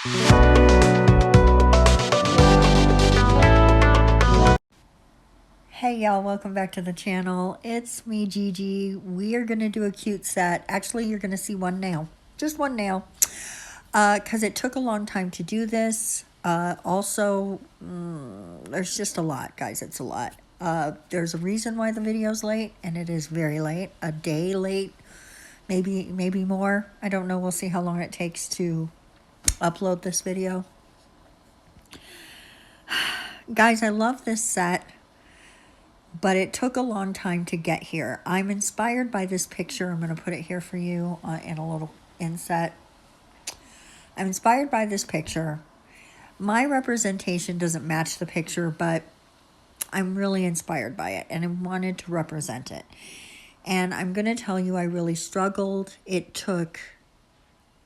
Hey y'all, welcome back to the channel. It's me, Gigi. We are going to do a cute set. Actually, you're going to see one nail. Just one nail. Because it took a long time to do this. There's just a lot, guys. It's a lot. There's a reason why the video's late, and it is very late. A day late. Maybe more. I don't know. We'll see how long it takes to upload this video. Guys, I love this set, but it took a long time to get here. I'm inspired by this picture. I'm going to put it here for you in a little inset. I'm inspired by this picture. My representation doesn't match the picture, but I'm really inspired by it, and I wanted to represent it. And I'm going to tell you, I really struggled. It took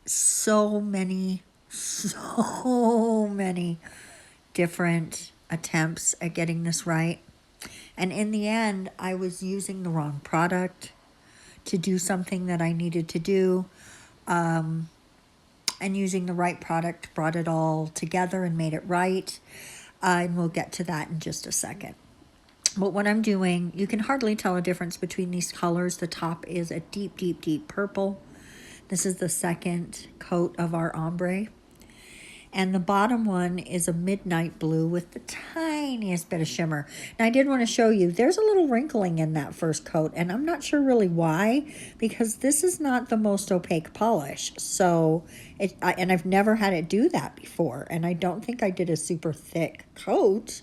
so many different attempts at getting this right. And in the end, I was using the wrong product to do something that I needed to do. And using the right product brought it all together and made it right. And we'll get to that in just a second. But what I'm doing, you can hardly tell a difference between these colors. The top is a deep, deep, deep purple. This is the second coat of our ombre. And the bottom one is a midnight blue with the tiniest bit of shimmer. Now, I did want to show you, there's a little wrinkling in that first coat, and I'm not sure really why, because this is not the most opaque polish. So, and I've never had it do that before, and I don't think I did a super thick coat,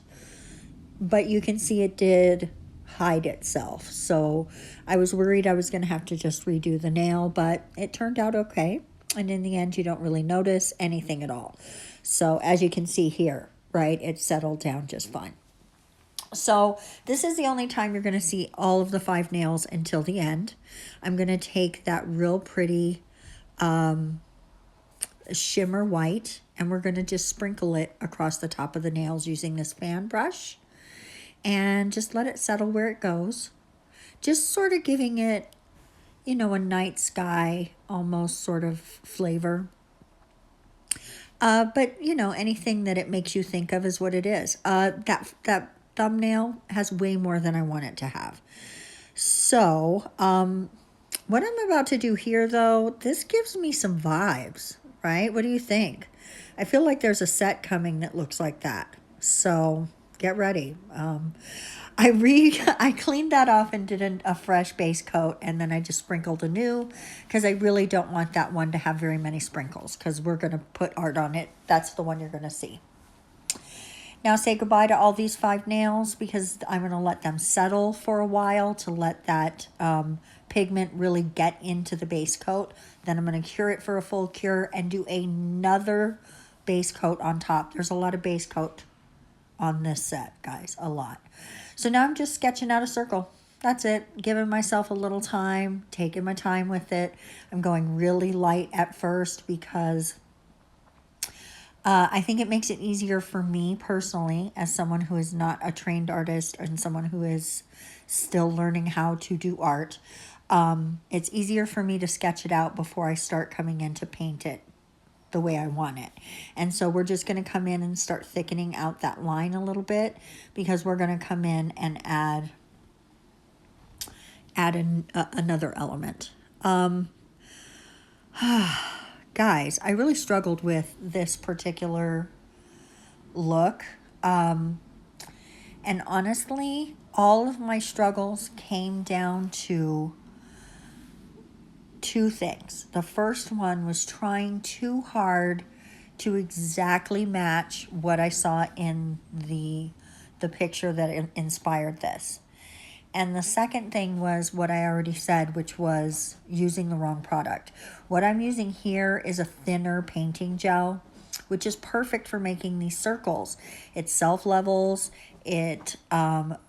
but you can see it did hide itself. So I was worried I was going to have to just redo the nail, but it turned out okay. And in the end, you don't really notice anything at all. So as you can see here, right, it settled down just fine. So this is the only time you're going to see all of the 5 nails until the end. I'm going to take that real pretty shimmer white, and we're going to just sprinkle it across the top of the nails using this fan brush. And just let it settle where it goes. Just sort of giving it, you know, a night sky almost sort of flavor. But, you know, anything that it makes you think of is what it is. That thumbnail has way more than I want it to have. So, what I'm about to do here, though, this gives me some vibes, right? What do you think? I feel like there's a set coming that looks like that. So, get ready. I cleaned that off and did a fresh base coat, and then I just sprinkled anew because I really don't want that one to have very many sprinkles because we're going to put art on it. That's the one you're going to see. Now say goodbye to all these 5 nails because I'm going to let them settle for a while to let that pigment really get into the base coat. Then I'm going to cure it for a full cure and do another base coat on top. There's a lot of base coat on this set, guys, a lot. So now I'm just sketching out a circle. That's it. Giving myself a little time, taking my time with it. I'm going really light at first because I think it makes it easier for me personally as someone who is not a trained artist and someone who is still learning how to do art. It's easier for me to sketch it out before I start coming in to paint it the way I want it. And so we're just going to come in and start thickening out that line a little bit because we're going to come in and add another element. Guys, I really struggled with this particular look. And honestly, all of my struggles came down to 2 things. The first one was trying too hard to exactly match what I saw in the picture that inspired this. And the second thing was what I already said, which was using the wrong product. What I'm using here is a thinner painting gel, which is perfect for making these circles. It self-levels, it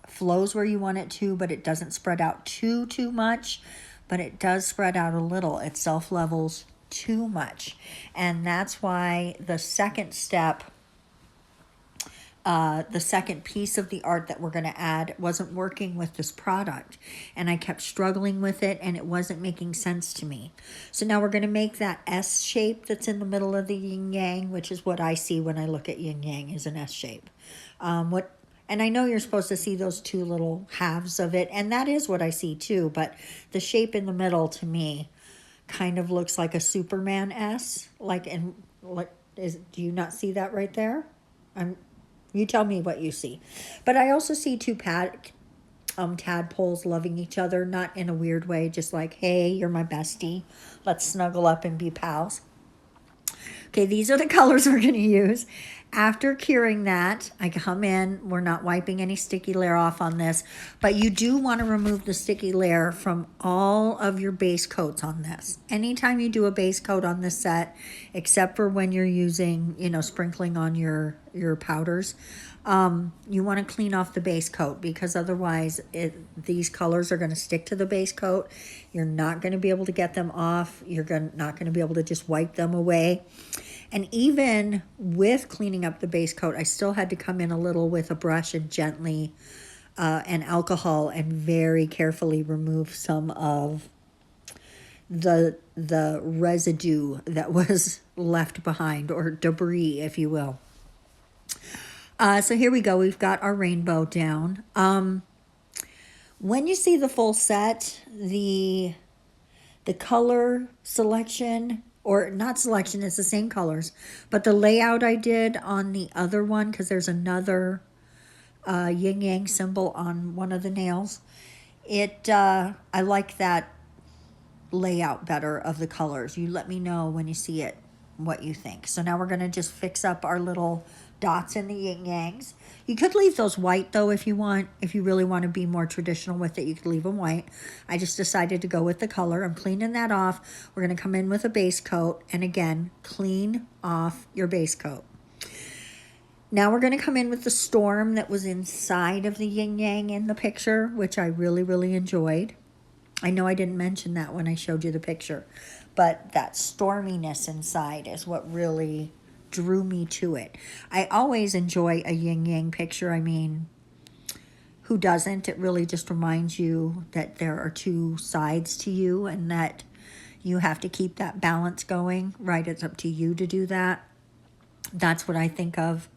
flows where you want it to, but it doesn't spread out too much. But it does spread out a little. It self-levels too much. And that's why the second step the second piece of the art that we're going to add wasn't working with this product. And I kept struggling with it, and it wasn't making sense to me. So now we're going to make that S shape that's in the middle of the yin yang, which is what I see when I look at yin yang, is an S shape. And I know you're supposed to see those two little halves of it, and that is what I see too, but the shape in the middle to me kind of looks like a Superman S. Do you not see that right there? You tell me what you see. But I also see two tadpoles loving each other, not in a weird way, just like, hey, you're my bestie. Let's snuggle up and be pals. Okay, these are the colors we're going to use. After curing that, I come in. We're not wiping any sticky layer off on this, but you do want to remove the sticky layer from all of your base coats on this. Anytime you do a base coat on this set, except for when you're using, sprinkling on your powders, you want to clean off the base coat, because otherwise these colors are going to stick to the base coat. You're not going to be able to get them off. You're not going to be able to just wipe them away. And even with cleaning up the base coat, I still had to come in a little with a brush and gently and alcohol and very carefully remove some of the residue that was left behind, or debris, if you will. So here we go. We've got our rainbow down. When you see the full set, the color selection, or not selection, it's the same colors, but the layout I did on the other one, because there's another yin yang symbol on one of the nails, I like that layout better of the colors. You let me know when you see it what you think. So now we're going to just fix up our little dots in the yin yangs. You could leave those white though if you want. If you really want to be more traditional with it, you could leave them white. I just decided to go with the color. I'm cleaning that off. We're going to come in with a base coat, and again, clean off your base coat. Now we're going to come in with the storm that was inside of the yin yang in the picture, which I really, really enjoyed. I know I didn't mention that when I showed you the picture, but that storminess inside is what really drew me to it. I always enjoy a yin-yang picture. I mean, who doesn't? It really just reminds you that there are two sides to you, and that you have to keep that balance going, right? It's up to you to do that. That's what I think of,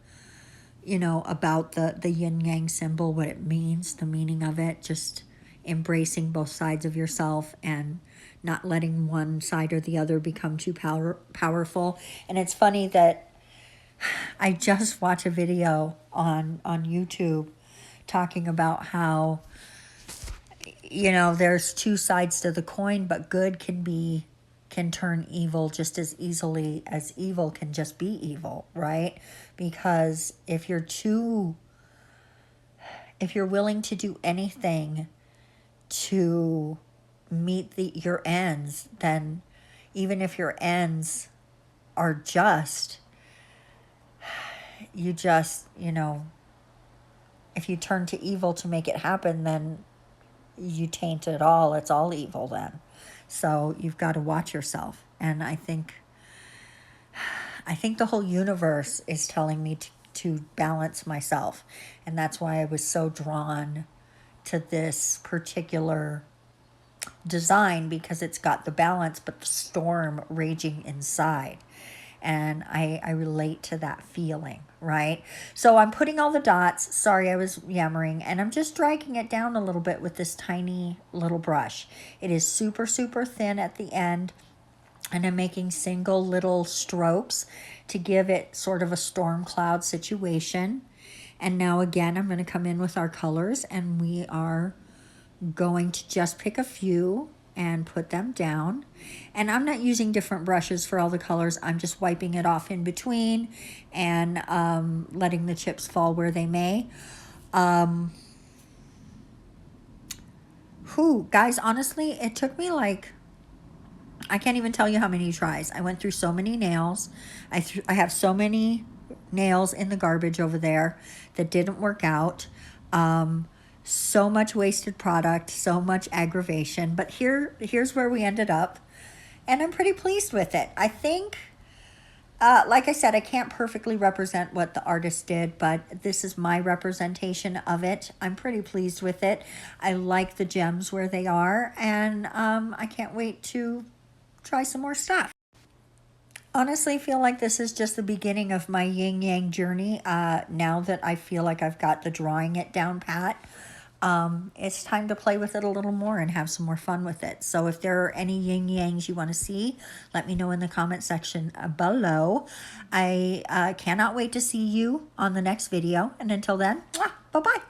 about the yin-yang symbol, what it means, the meaning of it, just embracing both sides of yourself and not letting one side or the other become too powerful. And it's funny that I just watched a video on YouTube talking about how, there's two sides to the coin, but good can turn evil just as easily as evil can just be evil, right? Because if you're willing to do anything to meet your ends, then even if your ends are just, if you turn to evil to make it happen, then you taint it all. It's all evil then. So you've got to watch yourself. And I think the whole universe is telling me to balance myself. And that's why I was so drawn to this particular design, because it's got the balance but the storm raging inside, and I relate to that feeling, right? So I'm putting all the dots, sorry I was yammering, and I'm just dragging it down a little bit with this tiny little brush. It is super, super thin at the end, and I'm making single little strokes to give it sort of a storm cloud situation. And now again, I'm going to come in with our colors, and we are going to just pick a few and put them down. And I'm not using different brushes for all the colors. I'm just wiping it off in between and letting the chips fall where they may. Guys, honestly, it took me I can't even tell you how many tries. I went through so many nails. I have so many nails in the garbage over there that didn't work out. So much wasted product, so much aggravation. But here's where we ended up, and I'm pretty pleased with it. I think like I said, I can't perfectly represent what the artist did, but this is my representation of it. I'm pretty pleased with it. I like the gems where they are, and I can't wait to try some more stuff. Honestly, feel like this is just the beginning of my yin yang journey. Now that I feel like I've got the drawing it down pat, it's time to play with it a little more and have some more fun with it. So if there are any yin yangs you want to see, let me know in the comment section below. I cannot wait to see you on the next video. And until then, bye-bye.